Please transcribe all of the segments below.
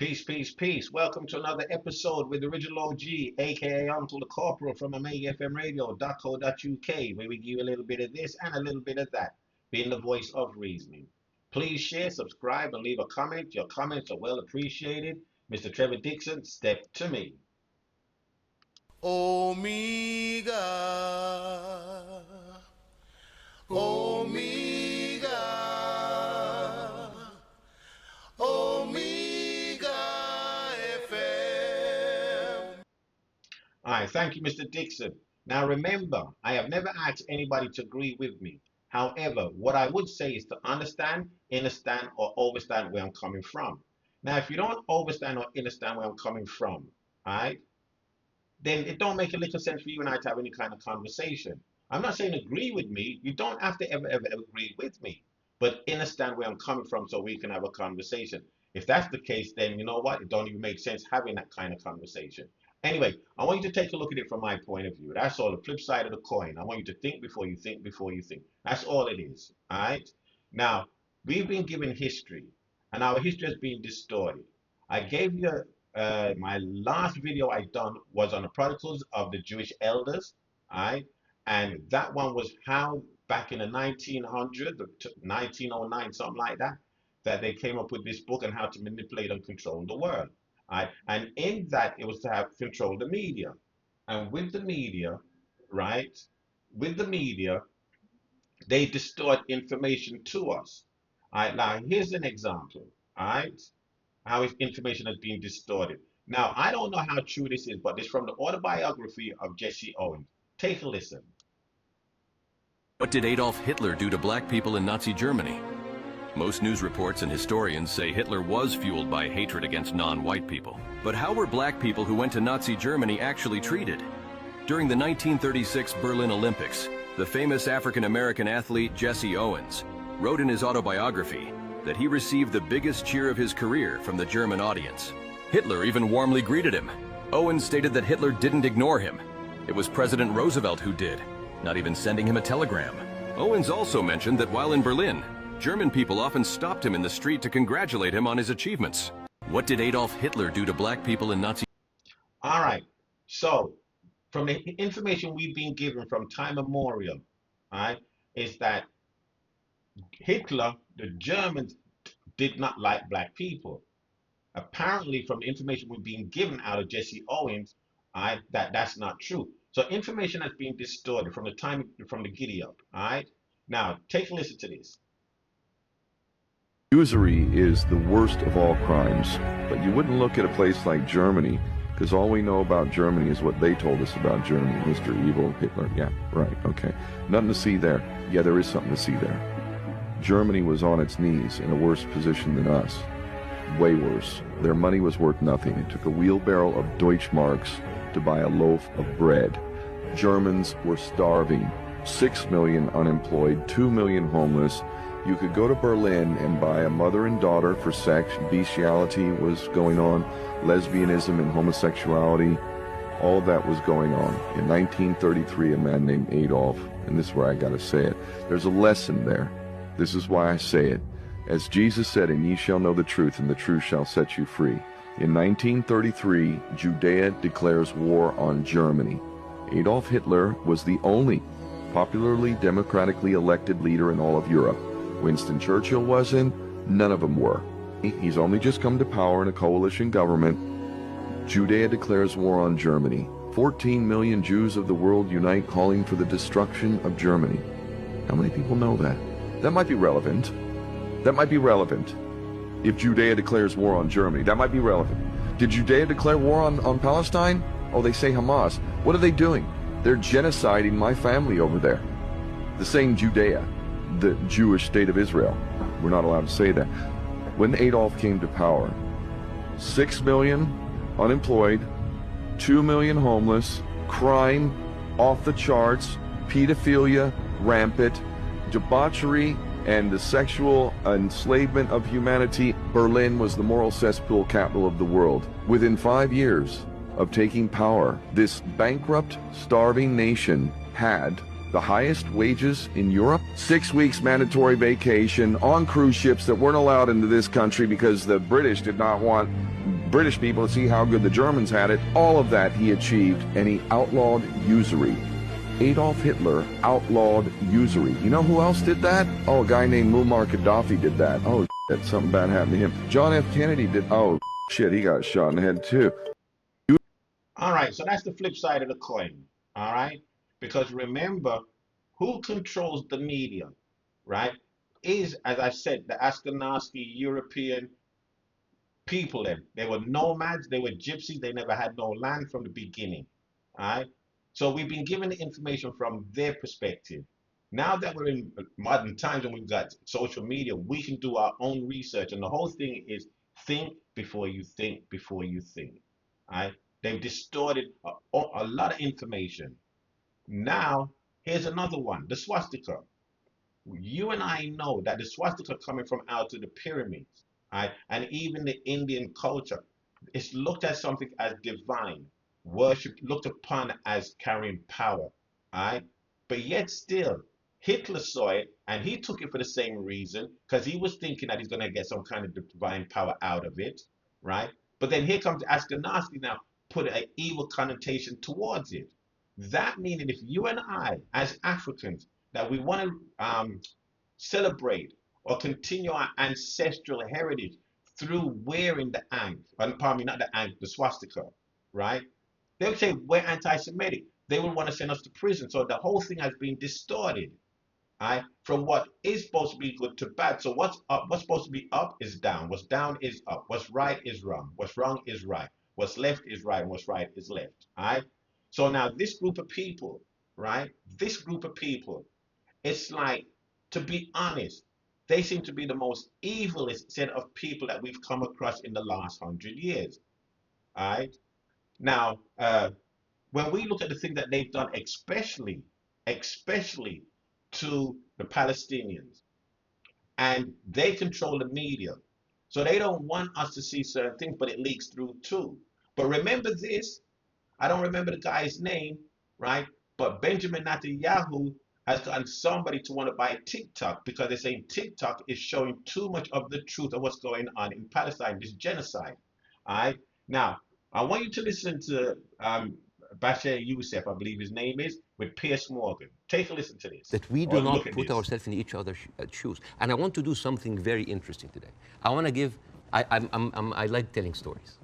Peace, peace, peace. Welcome to another episode with the original OG, aka Uncle the Corporal from AmazingFMRadio.co.uk, where we give you a little bit of this and a little bit of that, being the voice of reasoning. Please share, subscribe, and leave a comment. Your comments are well appreciated. Mr. Trevor Dixon, step to me. Omega, Omega, Omega FM. All right, thank you, Mr. Dixon. Now remember, I have never asked anybody to agree with me. However, what I would say is to understand, understand, or overstand where I'm coming from. Now, if you don't understand or understand where I'm coming from, all right, then it don't make a little sense for you and I to have any kind of conversation. I'm not saying agree with me. You don't have to ever agree with me, but understand where I'm coming from so we can have a conversation. If that's the case, then you know what? It don't even make sense having that kind of conversation. Anyway, I want you to take a look at it from my point of view. That's all, the flip side of the coin. I want you to think before you think before you think. That's all it is. All right? Now, we've been given history, and our history has been distorted. I gave you my last video I done was on the protocols of the Jewish elders, all right? And that one was how back in the 1900s, 1909, something like that, that they came up with this book on how to manipulate and control the world. All right? And in that, it was to have control the media. And with the media, right, with the media, they distort information to us. All right, now here's an example, all right? How his information has been distorted. Now, I don't know how true this is, but it's from the autobiography of Jesse Owens. Take a listen. What did Adolf Hitler do to black people in Nazi Germany? Most news reports and historians say Hitler was fueled by hatred against non-white people. But how were black people who went to Nazi Germany actually treated? During the 1936 Berlin Olympics, the famous African-American athlete Jesse Owens wrote in his autobiography that he received the biggest cheer of his career from the German audience. Hitler even warmly greeted him. Owens stated that Hitler didn't ignore him. It was President Roosevelt who did, not even sending him a telegram. Owens also mentioned that while in Berlin, German people often stopped him in the street to congratulate him on his achievements. What did Adolf Hitler do to black people in Nazi? All right, so from the information we've been given from time immemorial, all right, is that Hitler, the Germans, did not like black people. Apparently, from the information we've been given out of Jesse Owens, that's not true. So information has been distorted from the giddy up. All right. Now take a listen to this. Usury is the worst of all crimes, but you wouldn't look at a place like Germany, because all we know about Germany is what they told us about Germany. Mr. Evil, Hitler. Yeah, right, okay. Nothing to see there. Yeah, there is something to see there. Germany was on its knees in a worse position than us. Way worse. Their money was worth nothing. It took a wheelbarrow of Deutschmarks to buy a loaf of bread. Germans were starving. 6 million unemployed, 2 million homeless. You could go to Berlin and buy a mother and daughter for sex. Bestiality was going on. Lesbianism and homosexuality. All of that was going on. In 1933, a man named Adolf, and this is where I gotta say it, there's a lesson there. This is why I say it. As Jesus said, "And ye shall know the truth, and the truth shall set you free." In 1933, Judea declares war on Germany. Adolf Hitler was the only popularly democratically elected leader in all of Europe. Winston Churchill wasn't. None of them were. He's only just come to power in a coalition government. Judea declares war on Germany. 14 million Jews of the world unite calling for the destruction of Germany. How many people know that? That might be relevant. That might be relevant. If Judea declares war on Germany, that might be relevant. Did Judea declare war on Palestine? Oh, they say Hamas. What are they doing? They're genociding my family over there. The same Judea, the Jewish state of Israel. We're not allowed to say that. When Adolf came to power, 6 million unemployed, 2 million homeless, crime off the charts, pedophilia rampant, debauchery, and the sexual enslavement of humanity. Berlin was the moral cesspool capital of the world. Within 5 years of taking power, this bankrupt, starving nation had the highest wages in Europe, 6 weeks mandatory vacation on cruise ships that weren't allowed into this country because the British did not want British people to see how good the Germans had it. All of that he achieved, and he outlawed usury. Adolf Hitler outlawed usury. You know who else did that? Oh, a guy named Muammar Gaddafi did that. Oh, shit, something bad happened to him. John F. Kennedy did. Oh, shit, he got shot in the head too. All right, so that's the flip side of the coin. All right, because remember, who controls the media, right? Is, as I said, the Ashkenazi European people. Then they were nomads, they were gypsies, they never had no land from the beginning. All right, so we've been given the information from their perspective. Now that we're in modern times and we've got social media, we can do our own research. And the whole thing is think before you think before you think. All right, they've distorted a lot of information. Now, here's another one, the swastika. You and I know that the swastika coming from out of the pyramids, right? And even the Indian culture, it's looked at something as divine, worship looked upon as carrying power, right? But yet still, Hitler saw it and he took it for the same reason because he was thinking that he's going to get some kind of divine power out of it, right? But then here comes Ashkenazi now, put an evil connotation towards it. That meaning if you and I, as Africans, that we want to celebrate or continue our ancestral heritage through wearing the ankh, pardon me, not the ankh, the swastika, right? They would say we're anti-Semitic. They would want to send us to prison. So the whole thing has been distorted, right? From what is supposed to be good to bad. So what's up, what's supposed to be up is down. What's down is up. What's right is wrong. What's wrong is right. What's left is right. And what's right is left. All right. So now this group of people, right? This group of people, it's like, to be honest, they seem to be the most evilest set of people that we've come across in the last 100 years. All right. Now, when we look at the things that they've done, especially to the Palestinians, and they control the media. So they don't want us to see certain things, but it leaks through too. But remember this, I don't remember the guy's name, right? But Benjamin Netanyahu has gotten somebody to want to buy TikTok because they're saying TikTok is showing too much of the truth of what's going on in Palestine, this genocide. All right. Now, I want you to listen to Bashar Youssef, I believe his name is, with Piers Morgan. Take a listen to this. That we Or do not look at put this. ourselves in each other's shoes. And I want to do something very interesting today. I want to give, I like telling stories.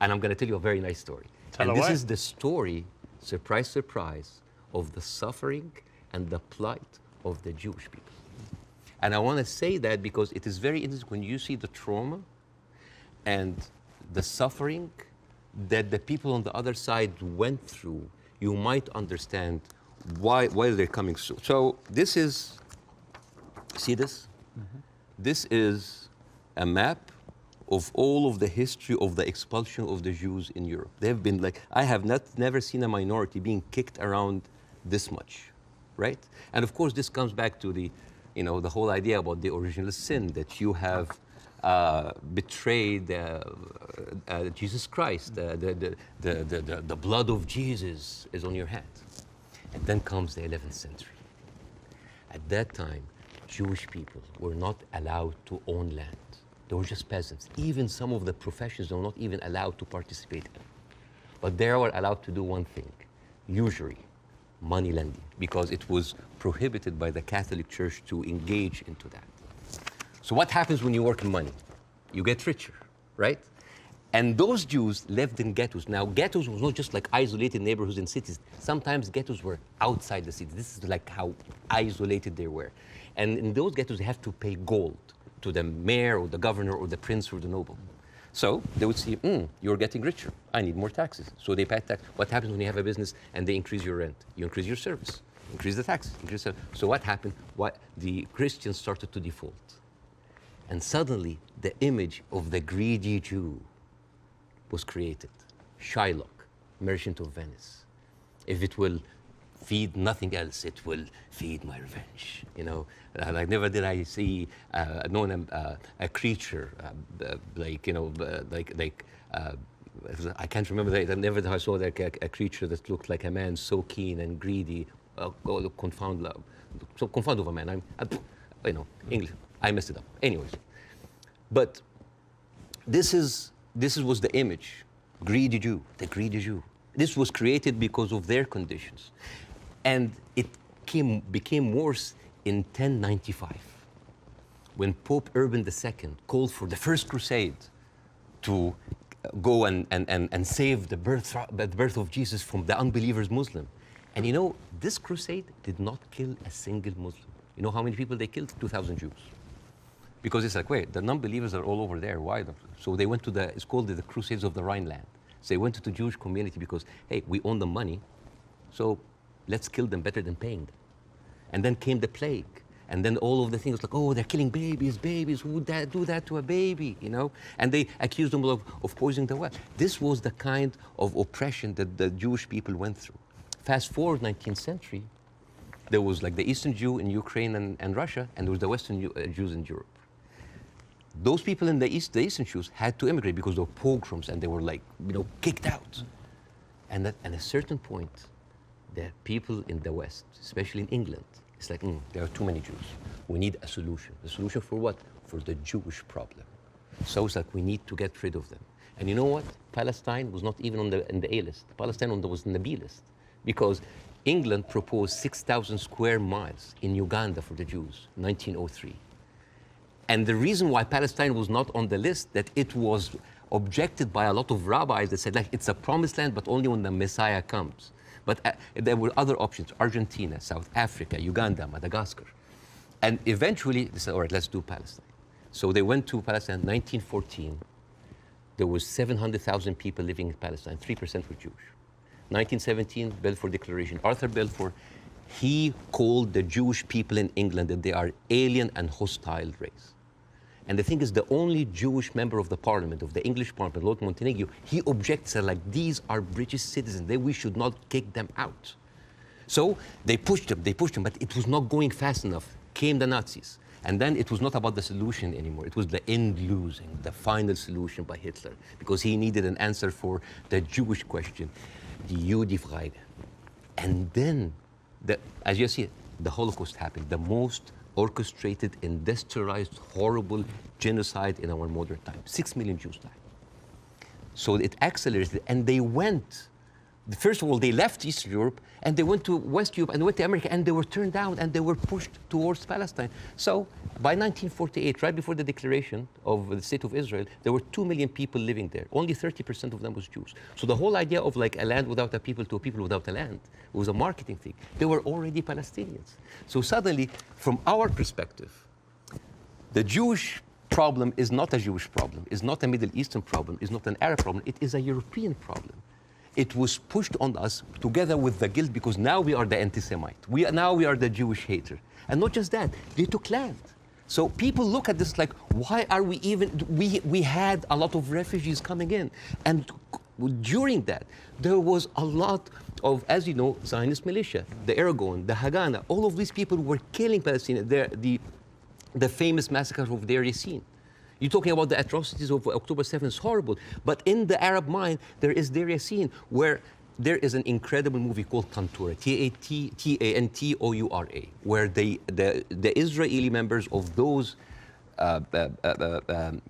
And I'm going to tell you a very nice story. Tell and this away. is the story, surprise, surprise, of the suffering and the plight of the Jewish people. And I want to say that because it is very interesting when you see the trauma and the suffering that the people on the other side went through, you might understand why they're coming so. So this is, see this? This is a map of all of the history of the expulsion of the Jews in Europe. They've been like, I have never seen a minority being kicked around this much, right? And of course, this comes back to the, the whole idea about the original sin, that you have betrayed Jesus Christ. The blood of Jesus is on your hands. And then comes the 11th century. At that time, Jewish people were not allowed to own land. They were just peasants. Even some of the professions they were not even allowed to participate in. But they were allowed to do one thing, usury, money lending, because it was prohibited by the Catholic Church to engage into that. So what happens when you work in money? You get richer, right? And those Jews lived in ghettos. Now, ghettos was not just like isolated neighborhoods in cities. Sometimes ghettos were outside the city. This is like how isolated they were. And in those ghettos, they have to pay gold to the mayor or the governor or the prince or the noble. So they would see, you're getting richer. I need more taxes. So they pay tax. What happens when you have a business and they increase your rent? You increase your service, increase the taxes. So what happened? The Christians started to default. And suddenly, the image of the greedy Jew was created. Shylock, Merchant of Venice. If it will feed nothing else, it will feed my revenge. Like never did I see a creature I can't remember that. Never did I saw like a creature that looked like a man so keen and greedy. Confound of a man. English. I messed it up. Anyways, but this is was the image. Greedy Jew, the greedy Jew. This was created because of their conditions. And it became worse in 1095, when Pope Urban II called for the first crusade to go and save the birth of Jesus from the unbelievers Muslim. And you know, this crusade did not kill a single Muslim. You know how many people they killed? 2,000 Jews. Because it's like, wait, the non-believers are all over there. Why? So they went to it's called the Crusades of the Rhineland. So they went to the Jewish community because, hey, we own the money, so let's kill them better than paying them. And then came the plague. And then all of the things like, oh, they're killing babies, who would do that to a baby, you know? And they accused them of poisoning the well. This was the kind of oppression that the Jewish people went through. Fast forward 19th century, there was like the Eastern Jew in Ukraine and Russia, and there was the Western Jews in Europe. Those people in the Eastern Jews had to immigrate because there were pogroms and they were like, you know, kicked out. And at a certain point, the people in the West, especially in England, it's like, there are too many Jews. We need a solution. The solution for what? For the Jewish problem. So it's like we need to get rid of them. And you know what? Palestine was not even in the A list. Palestine was in the B list. Because England proposed 6,000 square miles in Uganda for the Jews, 1903. And the reason why Palestine was not on the list, that it was objected by a lot of rabbis that said, like, it's a promised land, but only when the Messiah comes. But there were other options: Argentina, South Africa, Uganda, Madagascar. And eventually they said, all right, let's do Palestine. So they went to Palestine in 1914. There was 700,000 people living in Palestine, 3% were Jewish. 1917, Balfour Declaration. Arthur Balfour, he called the Jewish people in England that they are alien and hostile race. And the thing is, the only Jewish member of the parliament, of the English parliament, Lord Montague, he objects, like, these are British citizens, we should not kick them out. So they pushed them, but it was not going fast enough. Came the Nazis. And then it was not about the solution anymore. It was the end losing, the final solution by Hitler, because he needed an answer for the Jewish question, the Judefrage. And then, as you see, the Holocaust happened, the most orchestrated, industrialized, horrible genocide in our modern time. 6 million Jews died. So it accelerated, and they went. First of all, they left Eastern Europe, and they went to West Europe, and they went to America, and they were turned down, and they were pushed towards Palestine. So by 1948, right before the declaration of the State of Israel, there were 2 million people living there. Only 30% of them was Jews. So the whole idea of like a land without a people to a people without a land was a marketing thing. They were already Palestinians. So suddenly, from our perspective, the Jewish problem is not a Jewish problem, is not a Middle Eastern problem, is not an Arab problem, it is a European problem. It was pushed on us together with the guilt, because now we are the anti-Semite. Now we are the Jewish hater. And not just that, they took land. So people look at this like, why are we even, we had a lot of refugees coming in. And during that, there was a lot of, as you know, Zionist militia, the Aragon, the Haganah, all of these people were killing Palestinians. The famous massacre of Deir Yassin. You're talking about the atrocities of October 7th, it's horrible. But in the Arab mind, there is Deir Yassin, where there is an incredible movie called Tantoura, Tantoura, where the Israeli members of those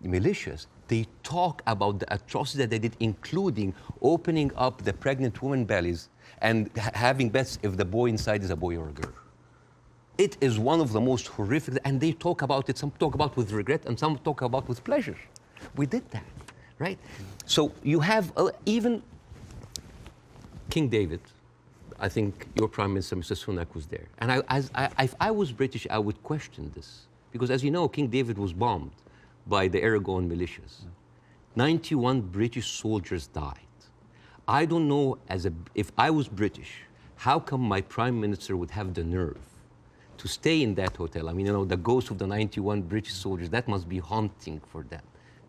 militias, they talk about the atrocities that they did, including opening up the pregnant women's bellies and having bets if the boy inside is a boy or a girl. It is one of the most horrific, and they talk about it, some talk about with regret, and some talk about with pleasure. We did that, right? So you have even King David. I think your Prime Minister, Mr. Sunak, was there. And if I was British, I would question this. Because as you know, King David was bombed by the Aragon militias. 91 British soldiers died. I don't know, if I was British, how come my Prime Minister would have the nerve to stay in that hotel? I mean, you know, the ghost of the 91 British soldiers, that must be haunting for them.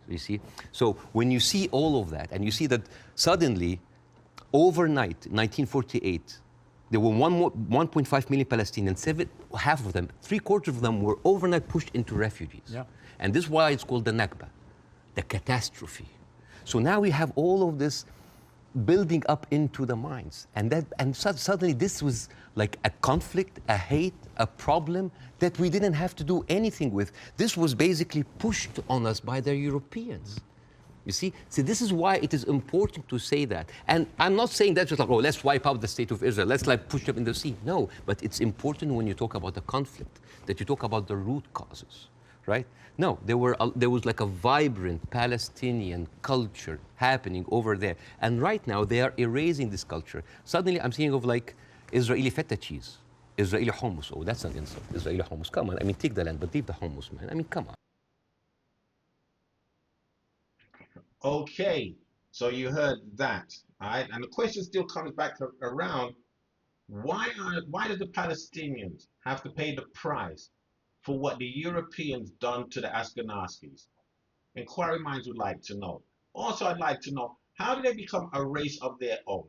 So you see? So when you see all of that, and you see that suddenly, overnight, 1948, there were 1.5 million Palestinians, half of them, 3/4 of them were overnight pushed into refugees. Yeah. And this is why it's called the Nakba, the catastrophe. So now we have all of this building up into the minds. And suddenly this was like a conflict, a hate, a problem that we didn't have to do anything with. This was basically pushed on us by the Europeans. You see, this is why it is important to say that. And I'm not saying that just like, oh, let's wipe out the state of Israel, let's like push them in the sea. No, but it's important when you talk about the conflict that you talk about the root causes, right? No, there was like a vibrant Palestinian culture happening over there. And right now they are erasing this culture. Suddenly I'm thinking of like Israeli feta cheese, Israeli hummus. Oh, that's an insult. Israeli hummus. Come on. I mean, take the land, but leave the hummus, man. I mean, come on. Okay, so you heard that, all right? And the question still comes back around, why do the Palestinians have to pay the price for what the Europeans done to the Ashkenazis? Inquiry minds would like to know. Also, I'd like to know, how did they become a race of their own?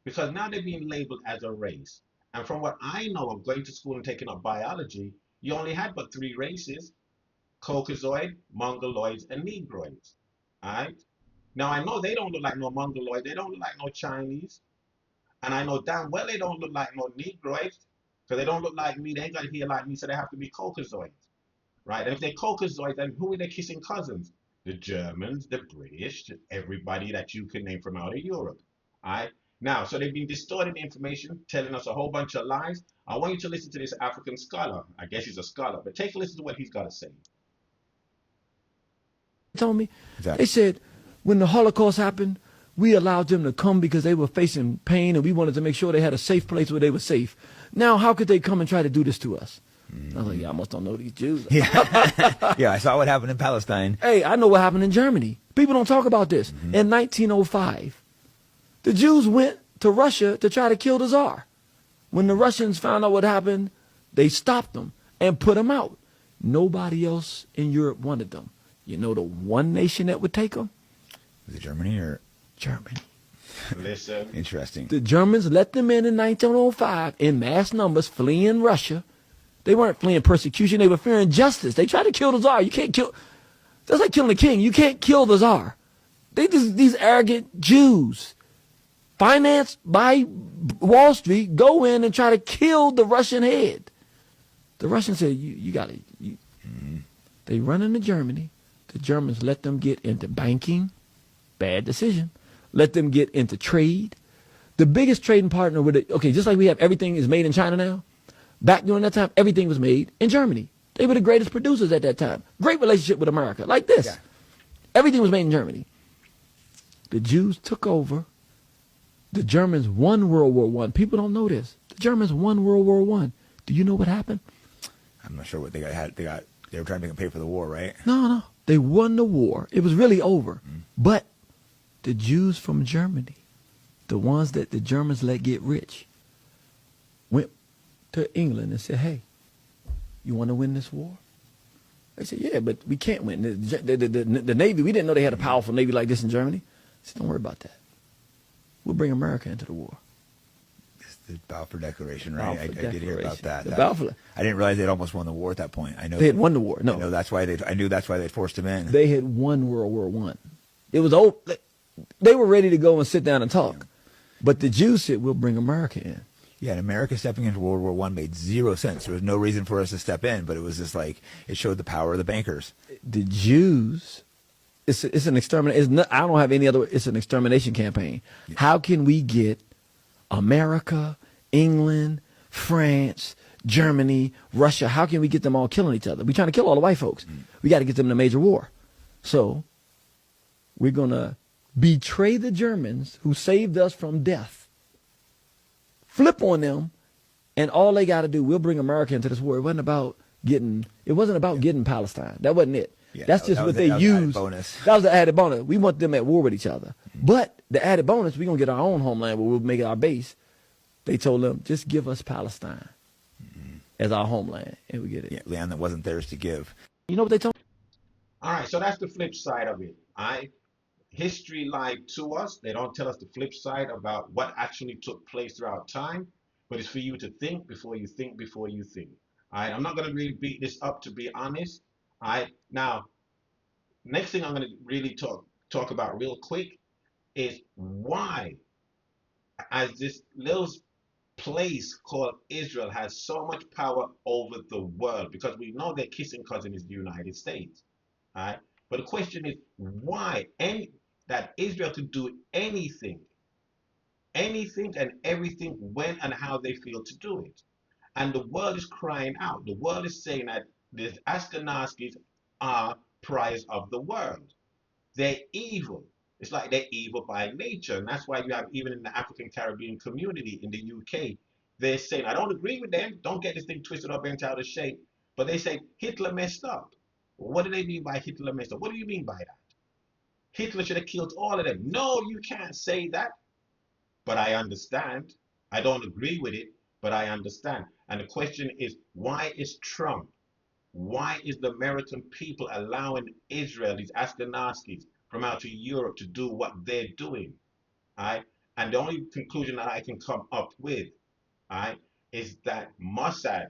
Because now they're being labeled as a race. And from what I know of going to school and taking up biology, you only had but three races: Caucasoid, Mongoloids, and Negroids. All right. Now I know they don't look like no Mongoloid, they don't look like no Chinese, and I know damn well they don't look like no Negroids, because they don't look like me. They ain't got hair like me, so they have to be Caucasoids, right? And if they're Caucasoids, then who are they kissing cousins? The Germans, the British, everybody that you can name from out of Europe. All right. Now, so they've been distorting the information, telling us a whole bunch of lies. I want you to listen to this African scholar. I guess he's a scholar, but take a listen to what he's got to say. Told me, Exactly. they said when the Holocaust happened, we allowed them to come because they were facing pain and we wanted to make sure they had a safe place where they were safe. Now, how could they come and try to do this to us? I was like, y'all must don't know these Jews. Yeah, I saw what happened in Palestine. Hey, I know what happened in Germany. People don't talk about this. In 1905, the Jews went to Russia to try to kill the Tsar. When the Russians found out what happened, they stopped them and put them out. Nobody else in Europe wanted them. You know the one nation that would take them? Was it Germany or? Germany. Listen. Interesting. The Germans let them in 1905 in mass numbers, fleeing Russia. They weren't fleeing persecution. They were fearing justice. They tried to kill the Tsar. You can't kill. That's like killing the king. You can't kill the Tsar. They just, these arrogant Jews, financed by Wall Street, go in and try to kill the Russian head. The Russians said, you got to. They run into Germany. The Germans let them get into banking. Bad decision. Let them get into trade. The biggest trading partner with it, okay, just like we have everything is made in China now, back during that time, everything was made in Germany. They were the greatest producers at that time. Great relationship with America, like this. Yeah. Everything was made in Germany. The Jews took over. The Germans won World War I. People don't know this. The Germans won World War I. Do you know what happened? I'm not sure what they got. They were trying to make them pay for the war, right? No. They won the war. It was really over. But the Jews from Germany, the ones that the Germans let get rich, went to England and said, hey, you want to win this war? They said, yeah, but we can't win. The Navy, we didn't know they had a powerful Navy like this in Germany. I said, don't worry about that. We'll bring America into the war. It's the Balfour Declaration, right? I did hear about that. The Balfour. I didn't realize they'd almost won the war at that point. I know They had won the war. No. I know that's why I knew that's why they forced him in. They had won World War I. It was over. They were ready to go and sit down and talk. But the Jews said, we'll bring America in. Yeah, and America stepping into World War I made zero sense. There was no reason for us to step in, but it was just like it showed the power of the bankers. The Jews, it's an extermination. I don't have any other. It's an extermination campaign. Yeah. How can we get America, England, France, Germany, Russia? How can we get them all killing each other? We're trying to kill all the white folks. We got to get them in a major war. So we're gonna betray the Germans who saved us from death. Flip on them, and all they got to do, we'll bring America into this war. It wasn't about getting Palestine. That wasn't it. Yeah, That's just what they used. That was the added bonus. We want them at war with each other. But the added bonus, we're going to get our own homeland where we'll make it our base. They told them, just give us Palestine as our homeland, and we get it. Yeah, land that wasn't theirs to give. You know what they told? All right, so that's the flip side of it. History lied to us. They don't tell us the flip side about what actually took place throughout time, but it's for you to think before you think before you think. All right, I'm not going to really beat this up, to be honest. All right, now, next thing I'm going to really talk about real quick is why, as this little place called Israel has so much power over the world, because we know their kissing cousin is the United States. All right. But the question is why that Israel could do anything and everything when and how they feel to do it. And the world is crying out. The world is saying that the Ashkenazis are prize of the world. They're evil. It's like they're evil by nature. And that's why you have, even in the African Caribbean community in the UK, they're saying, I don't agree with them. Don't get this thing twisted up into out of shape. But they say Hitler messed up. What do they mean by Hitler messed up? What do you mean by that? Hitler should have killed all of them. No, you can't say that. But I understand. I don't agree with it, but I understand. And the question is, why is Trump, why is the American people allowing Israel, these Ashkenazis, from out to Europe to do what they're doing? Right? And the only conclusion that I can come up with, right, is that Mossad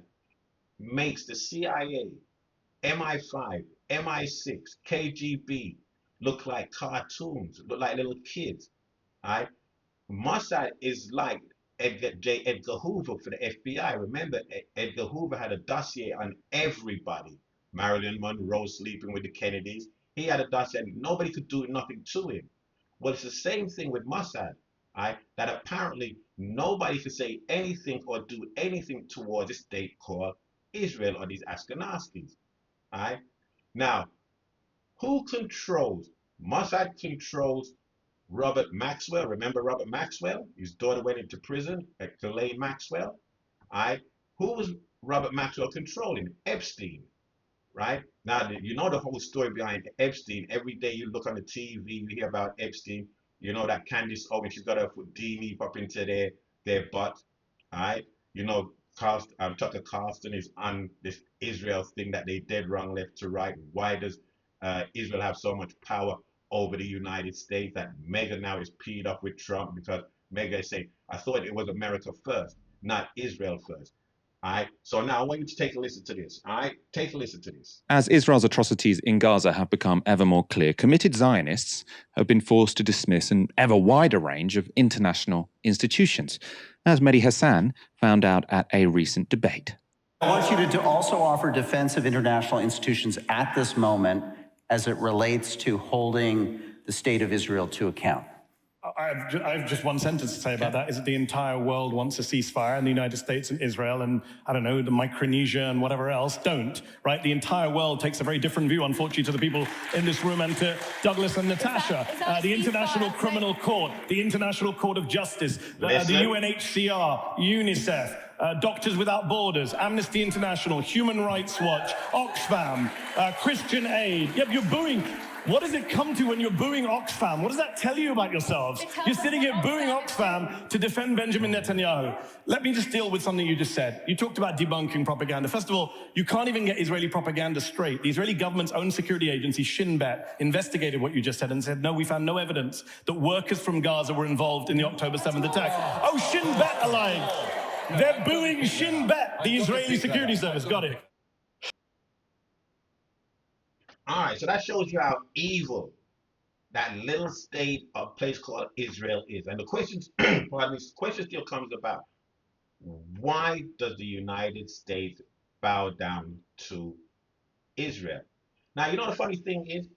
makes the CIA, MI5, MI6, KGB look like cartoons, look like little kids. Right? Mossad is like Edgar Hoover for the FBI. Remember, Edgar Hoover had a dossier on everybody. Marilyn Monroe sleeping with the Kennedys. He had a dossier, and nobody could do nothing to him. Well, it's the same thing with Mossad, right? That apparently nobody could say anything or do anything towards a state called Israel or these Ashkenazis, right? Now, who controls? Mossad controls Robert Maxwell. Remember Robert Maxwell? His daughter went into prison at Ghislaine Maxwell. Right? Who was Robert Maxwell controlling? Epstein. Right? Now, you know the whole story behind Epstein. Every day you look on the TV, you hear about Epstein. You know that Candace Owens, she's got her foot deep up into their butt. Right? You know, Tucker Carlson is on this Israel thing that they did wrong left to right. Why does Israel have so much power over the United States that Mega now is peed off with Trump because Mega is saying, I thought it was America first, not Israel first. All right. So now I want you to take a listen to this. All right. Take a listen to this. As Israel's atrocities in Gaza have become ever more clear, committed Zionists have been forced to dismiss an ever wider range of international institutions, as Mehdi Hassan found out at a recent debate. I want you to also offer defense of international institutions at this moment as it relates to holding the state of Israel to account. I have just one sentence to say about that, is that the entire world wants a ceasefire, and the United States and Israel and, I don't know, the Micronesia and whatever else don't, right? The entire world takes a very different view, unfortunately, to the people in this room and to Douglas and Natasha. The International Criminal Court, the International Court of Justice, the UNHCR, UNICEF, Doctors Without Borders, Amnesty International, Human Rights Watch, Oxfam, Christian Aid. Yep, you're booing. What does it come to when you're booing Oxfam? What does that tell you about yourselves? You're sitting here booing Oxfam to defend Benjamin Netanyahu. Let me just deal with something you just said. You talked about debunking propaganda. First of all, you can't even get Israeli propaganda straight. The Israeli government's own security agency, Shin Bet, investigated what you just said and said, no, we found no evidence that workers from Gaza were involved in the October 7th attack. Oh, Shin Bet are lying. They're booing Shin Bet, the Israeli security service. Got it. All right, so that shows you how evil that little state or place called Israel is. And the questions, pardon me, the question still comes about, why does the United States bow down to Israel? Now, you know the funny thing is,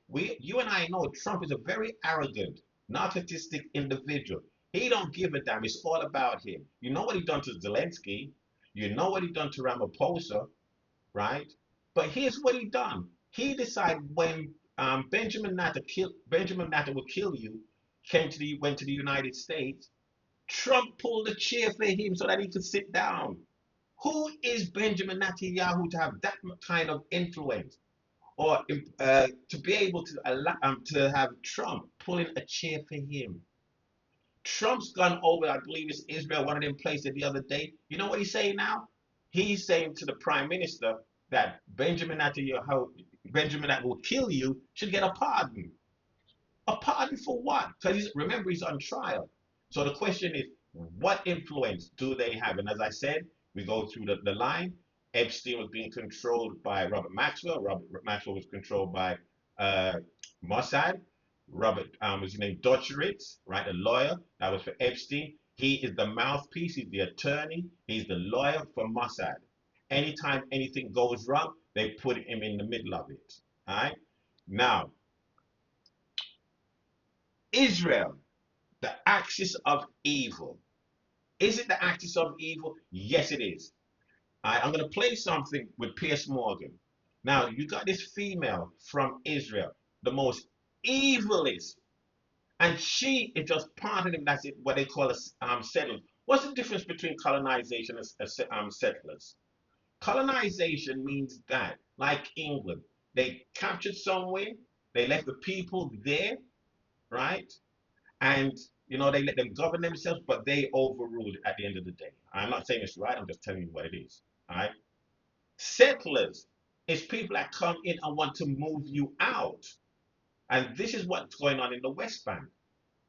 you and I know Trump is a very arrogant, narcissistic individual. He don't give a damn. It's all about him. You know what he done to Zelensky. You know what he done to Ramaphosa, right? But here's what he done. He decided when Benjamin Natta will kill you, went to the United States, Trump pulled a chair for him so that he could sit down. Who is Benjamin Netanyahu to have that kind of influence, or to be able to allow to have Trump pulling a chair for him? Trump's gone over, I believe it's Israel, one of them places the other day. You know what he's saying now? He's saying to the prime minister that Benjamin Netanyahu that will kill you should get a pardon. A pardon for what? Because remember, he's on trial. So the question is, what influence do they have? And as I said, we go through the line. Epstein was being controlled by Robert Maxwell. Robert Maxwell was controlled by Mossad. Robert was his name, Docheritz, right? A lawyer that was for Epstein. He is the mouthpiece. He's the attorney. He's the lawyer for Mossad. Anytime anything goes wrong, they put him in the middle of it. All right. Now, Israel, the axis of evil. Is it the axis of evil? Yes, it is. I'm going to play something with Piers Morgan. Now, you got this female from Israel, the most evilest, and she is just part of them. That's it, what they call a settlers. What's the difference between colonization and settlers? Colonization means that, like England, they captured somewhere, they left the people there, right? And they let them govern themselves, but they overruled at the end of the day. I'm not saying it's right, I'm just telling you what it is. All right. Settlers is people that come in and want to move you out. And this is what's going on in the West Bank,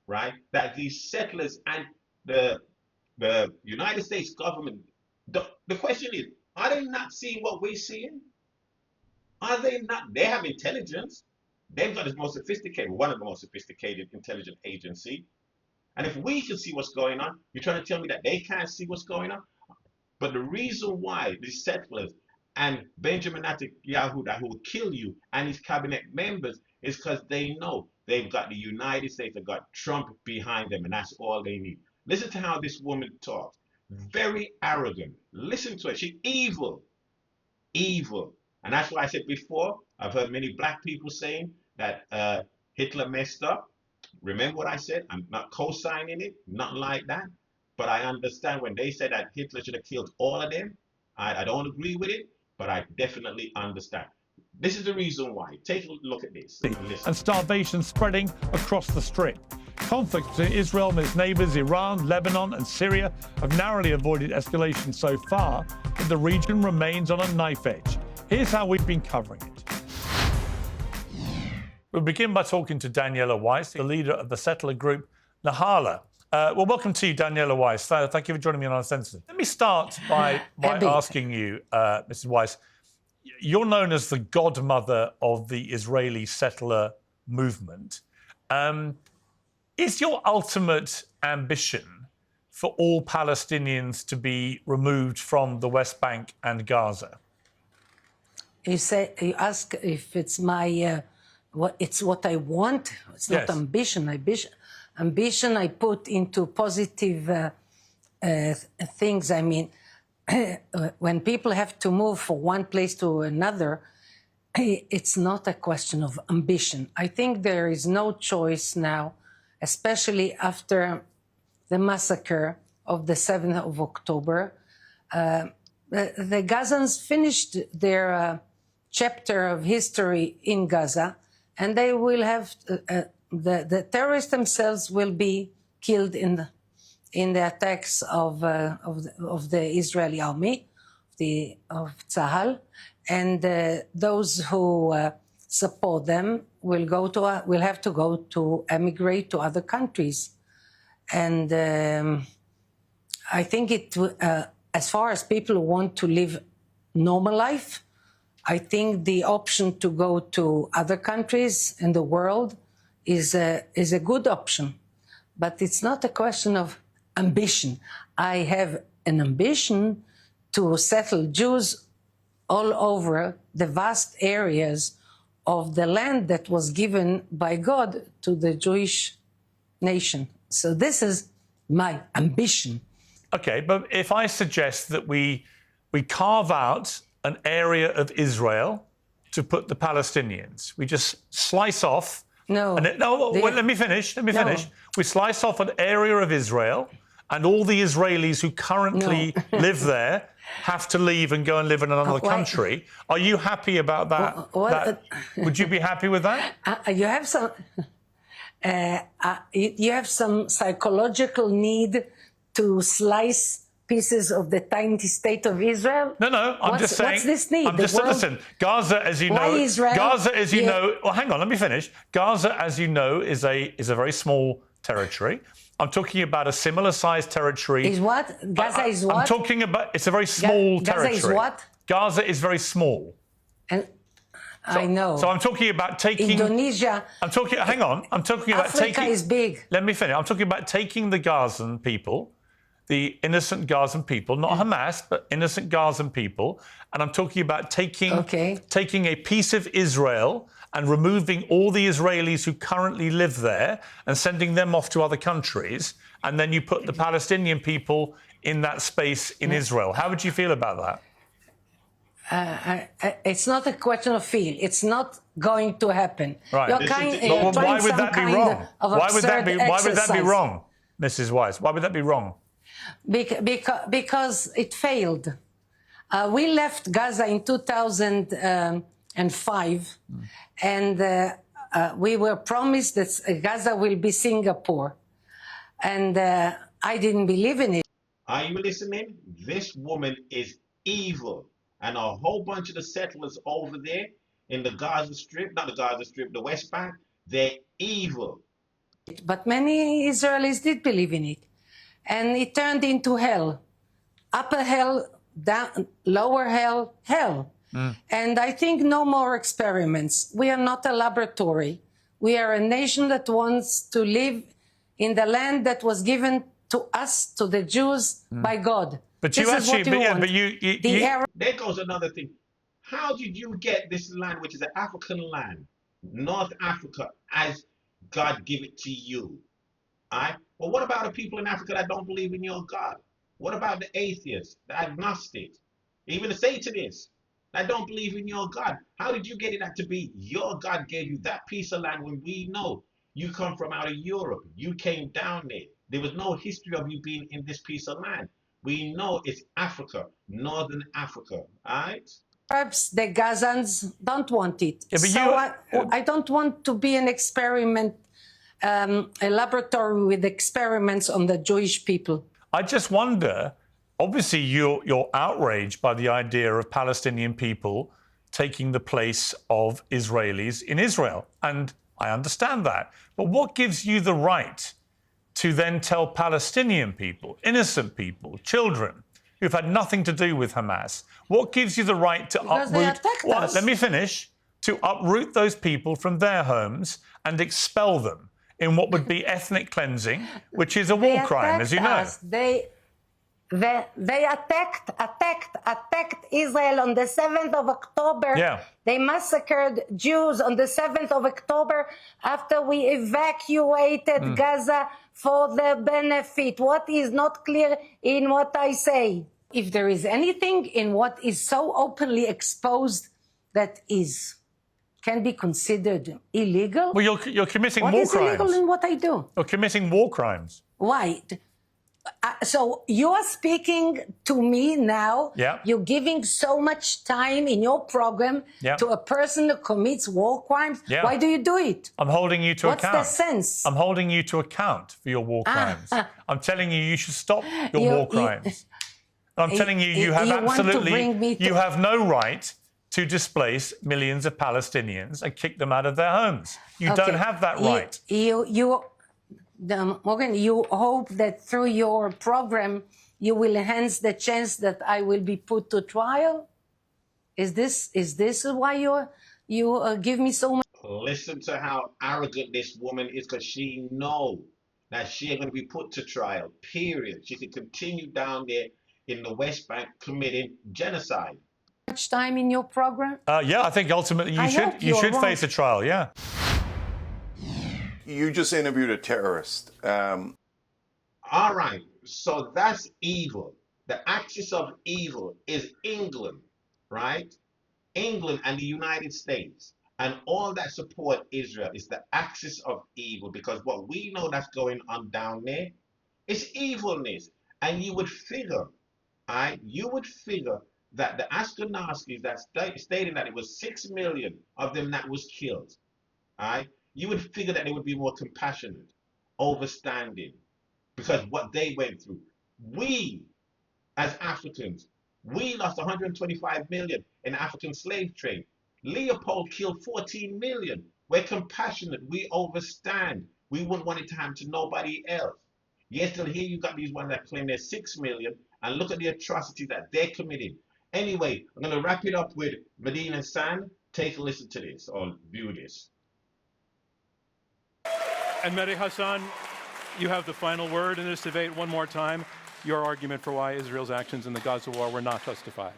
right? That these settlers and the United States government, the question is, are they not seeing what we're seeing? Are they not? They have intelligence. They've got the most sophisticated, one of the most sophisticated intelligence agency. And if we can see what's going on, you're trying to tell me that they can't see what's going on? But the reason why these settlers and Benjamin Netanyahu that will kill you and his cabinet members is because they know they've got the United States, they've got Trump behind them, and that's all they need. Listen to how this woman talks. Very arrogant. Listen to her. She's evil. Evil. And that's why I said before, I've heard many black people saying that Hitler messed up. Remember what I said? I'm not co-signing it, not like that. But I understand when they said that Hitler should have killed all of them. I don't agree with it, but I definitely understand. This is the reason why. Take a look at this. And starvation spreading across the Strip. Conflicts between Israel and its neighbours, Iran, Lebanon and Syria, have narrowly avoided escalation so far, but the region remains on a knife edge. Here's how we've been covering it. We'll begin by talking to Daniela Weiss, the leader of the settler group Nahala. Well, welcome to you, Daniela Weiss. Thank you for joining me on Uncensored. Let me start by asking you, Mrs. Weiss, you're known as the godmother of the Israeli settler movement. Is your ultimate ambition for all Palestinians to be removed from the West Bank and Gaza? You ask if it's my what I want. It's not ambition. Ambition I put into positive things. I mean, when people have to move from one place to another, it's not a question of ambition. I think there is no choice now, especially after the massacre of the 7th of October. The Gazans finished their chapter of history in Gaza, and they will have the terrorists themselves will be killed in the attacks of the Israeli army, of Tzahal, and those who support them will have to go to emigrate to other countries, and I think as far as people who want to live normal life, I think the option to go to other countries in the world is a good option. But it's not a question of ambition. I have an ambition to settle Jews all over the vast areas of the land that was given by God to the Jewish nation. So this is my ambition. OK, but if I suggest that we carve out an area of Israel to put the Palestinians, we just slice off... let me finish. We slice off an area of Israel, and all the Israelis who currently live there have to leave and go and live in another country. Are you happy about that? Would you be happy with that? You have some psychological need to slice pieces of the tiny state of Israel? No, I'm just saying... What's this need? Listen, Gaza, as you know... Gaza, as you know... Well, hang on, let me finish. Gaza, as you know, is a very small territory. I'm talking about a similar-sized territory... Is what? Gaza is what? I'm talking about... It's a very small territory. Gaza is what? Gaza is very small. And I know. So I'm talking about taking... Indonesia... Hang on. I'm talking about taking... Africa is big. Let me finish. I'm talking about taking the Gazan people... the innocent Gazan people, not Hamas, but innocent Gazan people. And I'm talking about taking a piece of Israel and removing all the Israelis who currently live there and sending them off to other countries, and then you put the Palestinian people in that space in Israel. How would you feel about that? It's not a question of feel. It's not going to happen. Right. You're why would that be wrong? Why would that be wrong, Mrs. Weiss? Why would that be wrong? Because it failed. We left Gaza in 2005, and we were promised that Gaza will be Singapore. And I didn't believe in it. Are you listening? This woman is evil. And a whole bunch of the settlers over there in the Gaza Strip, not the Gaza Strip, the West Bank, they're evil. But many Israelis did believe in it. And it turned into hell. Upper hell, down, lower hell, hell. And I think no more experiments. We are not a laboratory. We are a nation that wants to live in the land that was given to us, to the Jews, by God. But you actually, There goes another thing. How did you get this land, which is an African land, North Africa, as God give it to you? Well, what about the people in Africa that don't believe in your God? What about the atheists, the agnostics, even the Satanists that don't believe in your God? How did you get it to be your God gave you that piece of land when we know you come from out of Europe? You came down there. There was no history of you being in this piece of land. We know it's Africa, Northern Africa, all right? Perhaps the Gazans don't want it. Yeah, so I don't want to be an experiment, a laboratory with experiments on the Jewish people. I just wonder, obviously you're outraged by the idea of Palestinian people taking the place of Israelis in Israel. And I understand that. But what gives you the right to then tell Palestinian people, innocent people, children, who've had nothing to do with Hamas, what gives you the right to uproot... Let me finish. To uproot those people from their homes and expel them in what would be ethnic cleansing, which is a war crime, as you know. They attacked Israel on the 7th of October. Yeah. They massacred Jews on the 7th of October after we evacuated Gaza for their benefit. What is not clear in what I say? If there is anything in what is so openly exposed that can be considered illegal. Well, you're committing war crimes. What is illegal in what I do? You're committing war crimes. Why? So you are speaking to me now. Yeah. You're giving so much time in your program to a person who commits war crimes. Yeah. Why do you do it? I'm holding you to account. What's the sense? I'm holding you to account for your war crimes. I'm telling you should stop your war crimes. I'm telling you have you have no right to displace millions of Palestinians and kick them out of their homes. You don't have that right. Morgan, you hope that through your program you will enhance the chance that I will be put to trial? Is this why you give me so much? Listen to how arrogant this woman is, because she knows that she ain't going to be put to trial, period. She can continue down there in the West Bank committing genocide. Much time in your program? Yeah, I think ultimately you should face a trial, yeah. You just interviewed a terrorist. All right, so that's evil. The axis of evil is England, right? England and the United States. And all that support Israel is the axis of evil, because what we know that's going on down there is evilness. And you would figure, that the Ashkenazis that stated that it was 6 million of them that was killed, you would figure that they would be more compassionate, overstanding, because what they went through. We, as Africans, we lost 125 million in the African slave trade. Leopold killed 14 million. We're compassionate. We overstand. We wouldn't want it to happen to nobody else. Yet still here you got these ones that claim they're 6 million, and look at the atrocities that they're committing. Anyway, I'm going to wrap it up with Mehdi Hassan. Take a listen to this or view this. And Mehdi Hassan, you have the final word in this debate. One more time, your argument for why Israel's actions in the Gaza war were not justified.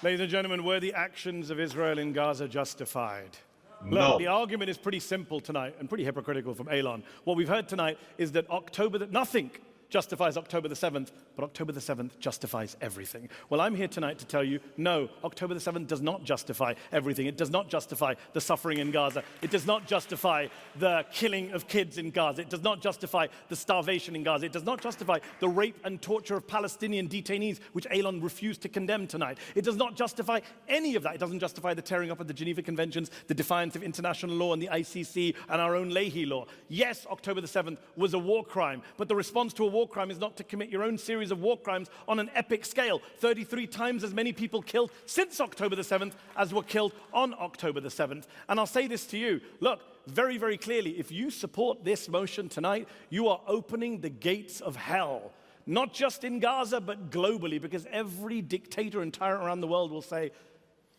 Ladies and gentlemen, were the actions of Israel in Gaza justified? No. Look, the argument is pretty simple tonight and pretty hypocritical from Elon. What we've heard tonight is that nothing justifies October the 7th, but October the 7th justifies everything. Well, I'm here tonight to tell you, no, October the 7th does not justify everything. It does not justify the suffering in Gaza. It does not justify the killing of kids in Gaza. It does not justify the starvation in Gaza. It does not justify the rape and torture of Palestinian detainees, which Elon refused to condemn tonight. It does not justify any of that. It doesn't justify the tearing up of the Geneva Conventions, the defiance of international law and the ICC and our own Leahy law. Yes, October the 7th was a war crime, but the response to a war crime is not to commit your own series of war crimes on an epic scale. 33 times as many people killed since October the 7th as were killed on October the 7th. And I'll say this to you, look, very, very clearly, if you support this motion tonight, you are opening the gates of hell, not just in Gaza, but globally, because every dictator and tyrant around the world will say,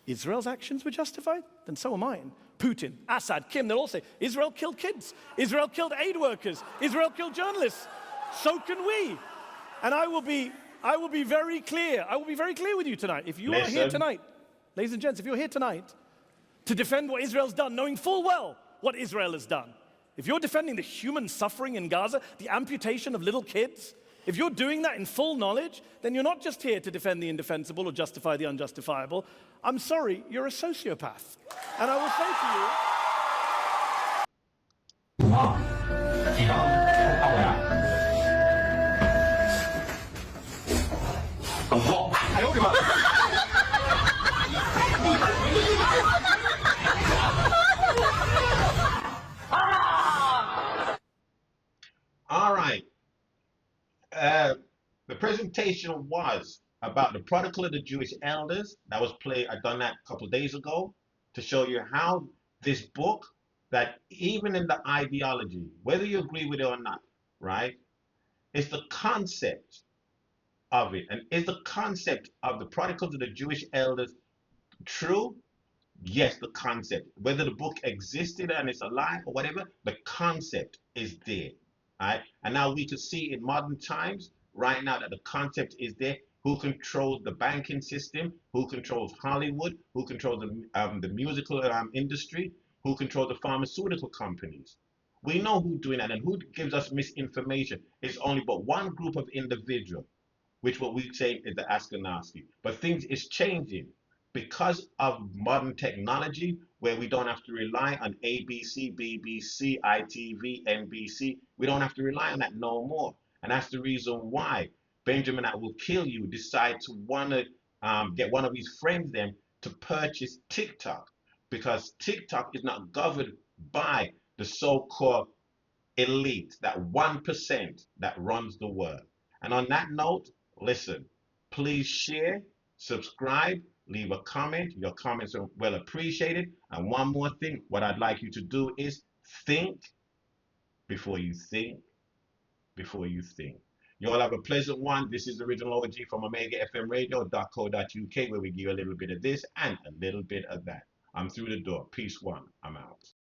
Israel's actions were justified? Then so are mine. Putin, Assad, Kim, they'll all say, Israel killed kids. Israel killed aid workers. Israel killed journalists. So can we. And I will be very clear. I will be very clear with you tonight. If you are here tonight, ladies and gents, if you're here tonight to defend what Israel's done, knowing full well what Israel has done, if you're defending the human suffering in Gaza, the amputation of little kids, if you're doing that in full knowledge, then you're not just here to defend the indefensible or justify the unjustifiable. I'm sorry, you're a sociopath. And I will say to you, all right. The presentation was about the protocol of the Jewish elders. That was played. I done that a couple of days ago to show you how this book, that even in the ideology, whether you agree with it or not, right, it's the concept of it. And is the concept of the protocols of the Jewish elders true? Yes, the concept. Whether the book existed and it's a lie or whatever, the concept is there. Right? And now we can see in modern times, right now, that the concept is there. Who controls the banking system? Who controls Hollywood? Who controls the musical industry? Who controls the pharmaceutical companies? We know who's doing that, and who gives us misinformation. It's only but one group of individuals, which what we say is the Ashkenazi. But things is changing because of modern technology, where we don't have to rely on ABC, BBC, ITV, NBC. We don't have to rely on that no more. And that's the reason why Benjamin That Will Kill You decide to want to get one of his friends then to purchase TikTok, because TikTok is not governed by the so-called elite, that 1% that runs the world. And on that note, listen, please share, subscribe, leave a comment. Your comments are well appreciated. And one more thing, what I'd like you to do is think before you think, before you think. You all have a pleasant one. This is the original OG from OmegaFMRadio.co.uk, where we give you a little bit of this and a little bit of that. I'm through the door. Peace one. I'm out.